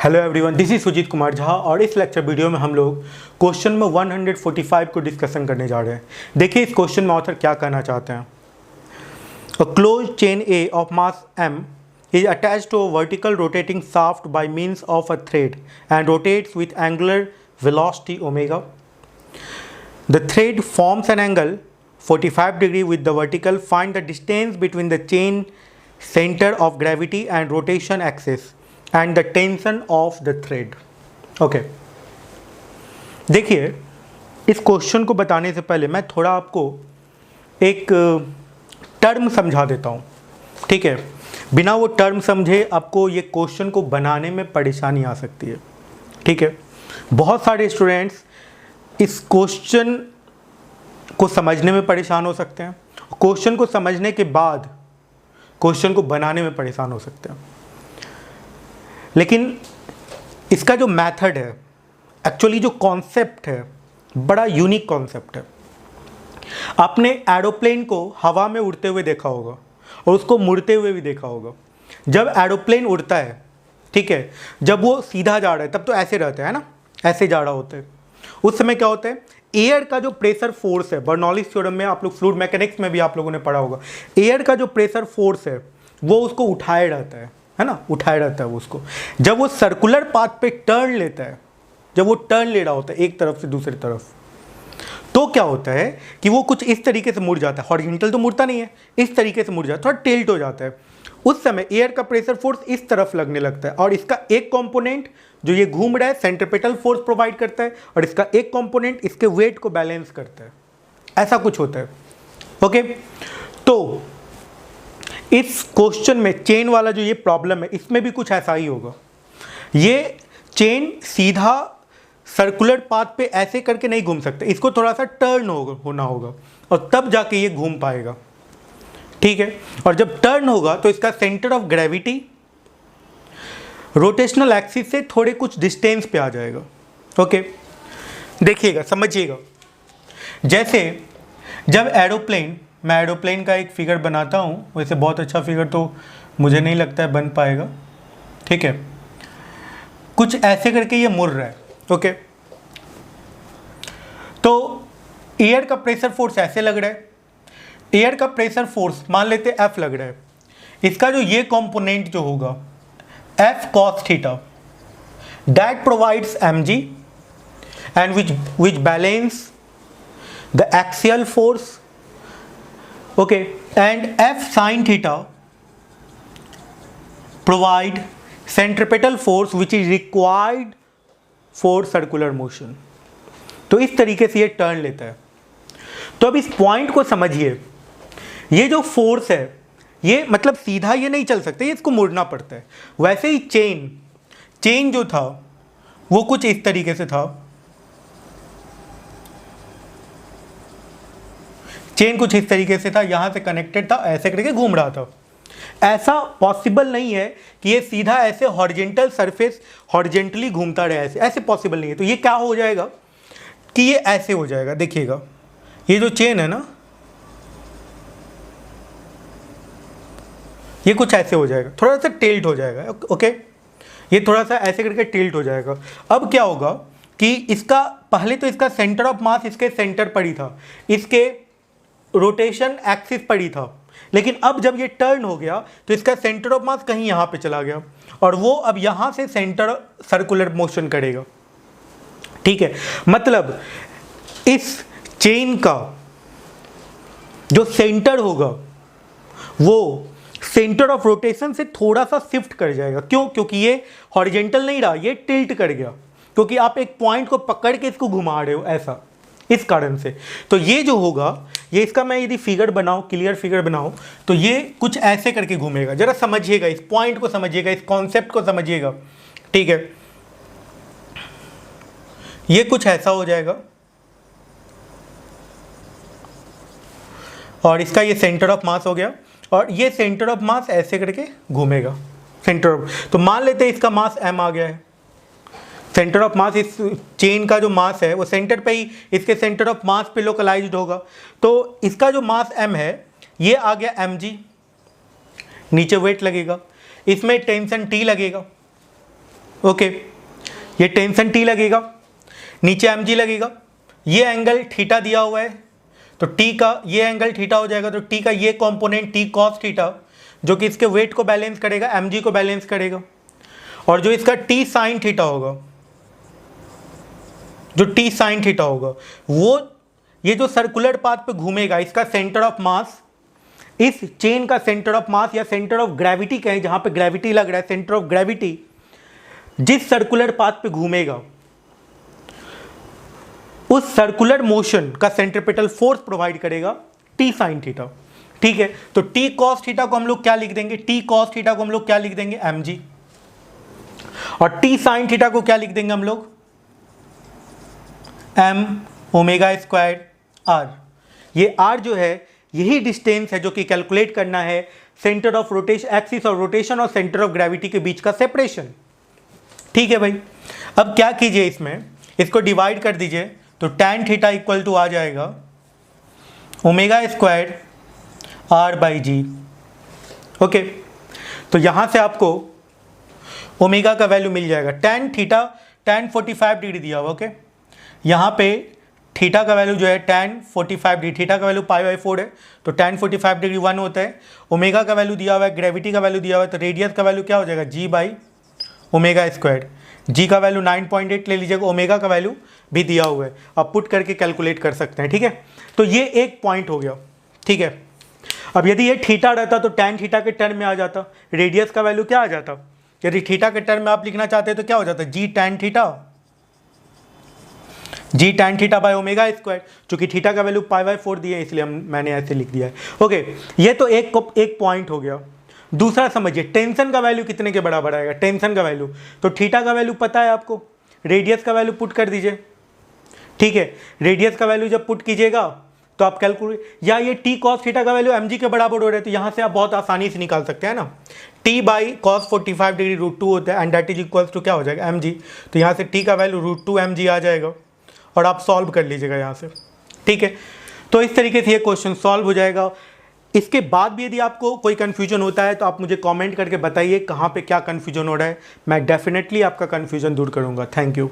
Hello everyone, this is Sujeet Kumar Jha और इस lecture video में हम लोग क्वेश्चन में 145 को डिस्कशन करने जा रहे हैं। देखिए इस क्वेश्चन में ऑथर क्या कहना चाहते हैं। A close chain A of mass m is attached to a vertical rotating shaft by means of a thread and rotates with angular velocity omega. The thread forms an angle 45 degree with the vertical. Find the distance between the chain center of gravity and rotation axis and the tension of the thread. Okay. देखिए इस question को बताने से पहले मैं थोड़ा आपको एक टर्म समझा देता हूँ, ठीक है। बिना वो टर्म समझे आपको ये क्वेश्चन को बनाने में परेशानी आ सकती है, ठीक है। बहुत सारे स्टूडेंट्स इस क्वेश्चन को समझने में परेशान हो सकते हैं, क्वेश्चन को समझने के बाद क्वेश्चन को बनाने में परेशान हो सकते हैं। लेकिन इसका जो मेथड है, एक्चुअली जो कॉन्सेप्ट है, बड़ा यूनिक कॉन्सेप्ट है। आपने एरोप्लेन को हवा में उड़ते हुए देखा होगा और उसको मुड़ते हुए भी देखा होगा। जब एरोप्लेन उड़ता है, ठीक है, जब वो सीधा जा रहा है तब तो ऐसे रहता है ना, ऐसे जा रहा होता है। उस समय क्या होता है, एयर का जो प्रेशर फोर्स है, बर्नौलीज थ्योरम में आप लोग फ्लूइड मैकेनिक्स में भी आप लोगों ने पढ़ा होगा, एयर का जो प्रेशर फोर्स है वो उसको उठाए रहता है ना, उठाए रहता है वो उसको। जब वो सर्कुलर पाथ पे टर्न लेता है, जब वो टर्न ले रहा होता है एक तरफ से दूसरी तरफ, तो क्या होता है कि वो कुछ इस तरीके से मुड़ जाता है। हॉरिजॉन्टल तो मुड़ता नहीं है, इस तरीके से मुड़ जाता है, थोड़ा टिल्ट हो जाता है। उस समय एयर का प्रेशर फोर्स इस तरफ लगने लगता है और इसका एक कंपोनेंट जो ये घूम रहा है सेंट्रीपिटल फोर्स प्रोवाइड करता है और इसका एक कंपोनेंट इसके वेट को बैलेंस करता है। ऐसा कुछ होता है, ओके। तो इस क्वेश्चन में चेन वाला जो ये प्रॉब्लम है, इसमें भी कुछ ऐसा ही होगा। ये चेन सीधा सर्कुलर पाथ पे ऐसे करके नहीं घूम सकते, इसको थोड़ा सा टर्न होना होगा और तब जाके ये घूम पाएगा, ठीक है। और जब टर्न होगा तो इसका centre of gravity rotational axis से थोड़े कुछ डिस्टेंस पे आ जाएगा, ओके। देखिएगा, समझिएगा। जैसे जब एरोप्लेन, मैं एरोप्लेन का एक फिगर बनाता हूँ, वैसे बहुत अच्छा फिगर तो मुझे नहीं लगता है बन पाएगा, ठीक है। कुछ ऐसे करके ये मुड़ रहा है, ओके। तो एयर का प्रेशर फोर्स ऐसे लग रहा है, एयर का प्रेशर फोर्स मान लेते हैं F लग रहा है। इसका जो ये कंपोनेंट जो होगा F cos theta, that provides mg and which balance the axial force, okay, and F sin theta provide centripetal force which is required for circular motion। तो इस तरीके से ये टर्न लेता है। तो अब इस पॉइंट को समझिए, ये जो फोर्स है ये मतलब सीधा ये नहीं चल सकते, इसको मुड़ना पड़ता है। वैसे ही चेन जो था वो कुछ इस तरीके से था, चेन कुछ इस तरीके से था, यहां से कनेक्टेड था, ऐसे करके घूम रहा था। ऐसा पॉसिबल नहीं है कि ये सीधा ऐसे हॉरिजॉन्टल सरफेस हॉरिजॉन्टली घूमता रहे, ऐसे पॉसिबल नहीं है। तो ये क्या हो जाएगा कि ये ऐसे हो जाएगा। देखिएगा ये जो चेन है ना, ये कुछ ऐसे हो जाएगा, थोड़ा सा टिल्ट हो जाएगा, ओके। ये थोड़ा सा ऐसे करके टिल्ट हो जाएगा। अब क्या होगा कि इसका पहले तो इसका सेंटर ऑफ मास इसके सेंटर पर ही था, इसके रोटेशन एक्सिस पर ही था। लेकिन अब जब ये टर्न हो गया तो इसका सेंटर ऑफ मास कहीं यहाँ पे चला गया और वो अब यहाँ से सेंटर सर्कुलर मोशन करेगा, ठीक है। मतलब इस चेन का जो सेंटर होगा वो सेंटर ऑफ रोटेशन से थोड़ा सा शिफ्ट कर जाएगा। क्यों? क्योंकि ये हॉरिजॉन्टल नहीं रहा, ये टिल्ट कर गया, क्योंकि आप एक पॉइंट को पकड़ के इसको घुमा रहे हो, ऐसा, इस कारण से। तो ये जो होगा, ये इसका मैं यदि फिगर बनाऊं, क्लियर फिगर बनाऊं, तो ये कुछ ऐसे करके घूमेगा। जरा समझिएगा, इस पॉइंट को समझिएगा, इस कॉन्सेप्ट को समझिएगा, ठीक है। ये कुछ ऐसा हो जाएगा और इसका ये सेंटर ऑफ मास हो गया और ये सेंटर ऑफ मास ऐसे करके घूमेगा, सेंटर ऑफ। तो मान लेते हैं इसका मास m आ गया है, सेंटर ऑफ मास, इस चेन का जो मास है वो सेंटर पे ही इसके सेंटर ऑफ मास पे लोकलाइज्ड होगा। तो इसका जो मास m है ये आ गया mg, नीचे वेट लगेगा, इसमें टेंशन T लगेगा, ओके, ये टेंशन टी लगेगा, नीचे एम जी लगेगा, ये एंगल थीटा दिया हुआ है तो टी का ये एंगल थीटा हो जाएगा, तो टी का ये कंपोनेंट टी कॉस थीटा जो कि इसके वेट को बैलेंस करेगा, एम जी को बैलेंस करेगा, और जो इसका टी साइन थीटा होगा, जो टी साइन थीटा होगा वो ये जो सर्कुलर पाथ पे घूमेगा इसका सेंटर ऑफ मास, इस चेन का सेंटर ऑफ मास या सेंटर ऑफ ग्रेविटी कहें, जहां पे ग्रेविटी लग रहा है, सेंटर ऑफ ग्रेविटी जिस सर्कुलर पाथ पे घूमेगा उस सर्कुलर मोशन का सेंट्रीपिटल फोर्स प्रोवाइड करेगा टी साइन थीटा। ठीक है, तो टी कॉस थीटा को हम लोग क्या लिख देंगे, टी कॉस थीटा को हम लोग क्या लिख देंगे, एम जी, और टी साइन थीटा को क्या लिख देंगे हम लोग, एम ओमेगा स्क्वायर आर। ये आर जो है यही डिस्टेंस है जो कि कैलकुलेट करना है centre of rotation, axis of rotation और सेंटर ऑफ ग्रेविटी के बीच का सेपरेशन। ठीक है भाई, अब क्या कीजिए, इसमें इसको डिवाइड कर दीजिए, तो tan थीटा इक्वल टू आ जाएगा omega square r by g. Okay, तो यहाँ से आपको ओमेगा का वैल्यू मिल जाएगा, tan थीटा tan 45 डिग्री दिया हुआ। ओके, यहाँ पे थीटा का वैल्यू जो है tan 45 डिग्री, थीटा का वैल्यू पाई बाई 4 है, तो tan 45 डिग्री 1 होता है। ओमेगा का वैल्यू दिया हुआ है, ग्रेविटी का वैल्यू दिया हुआ है, तो रेडियस का वैल्यू क्या हो जाएगा, जी बाई ओमेगा स्क्वायर। जी का वैल्यू 9.8 ले लीजिएगा, ओमेगा का वैल्यू भी दिया हुआ है, आप पुट करके कैलकुलेट कर सकते हैं। ठीक है, तो ये एक पॉइंट हो गया। ठीक है, अब यदि ये थीटा रहता तो tan थीटा के टर्म में आ जाता, रेडियस का वैल्यू क्या आ जाता, यदि थीटा के टर्म में आप लिखना चाहते हैं तो क्या हो जाता, g tan theta, g tan theta by omega square, चूंकि थीटा का वैल्यू पाई बाई 4 दिए इसलिए मैंने ऐसे लिख दिया है। ओके, ये तो एक पॉइंट हो गया। दूसरा समझिए, टेंशन का वैल्यू कितने के बराबर आएगा, टेंशन का वैल्यू, तो थीटा का वैल्यू पता है आपको, रेडियस का वैल्यू पुट कर दीजिए। ठीक है, रेडियस का वैल्यू जब पुट कीजिएगा तो आप कैलकुलेट, या ये टी कॉस थीटा का वैल्यू एम जी के बराबर हो रहा है, तो यहाँ से आप बहुत आसानी से निकाल सकते हैं ना, टी बाई कॉस 45 डिग्री √2 होता है, and that is equals to क्या हो जाएगा, एम जी। तो यहाँ से टी का वैल्यू √2 एम जी आ जाएगा, और आप सॉल्व कर लीजिएगा यहाँ से। ठीक है, तो इस तरीके से ये क्वेश्चन सॉल्व हो जाएगा। इसके बाद भी यदि आपको कोई कन्फ्यूजन होता है तो आप मुझे कमेंट करके बताइए कहाँ पे क्या कन्फ्यूजन हो रहा है, मैं डेफिनेटली आपका कन्फ्यूजन दूर करूँगा। Thank you.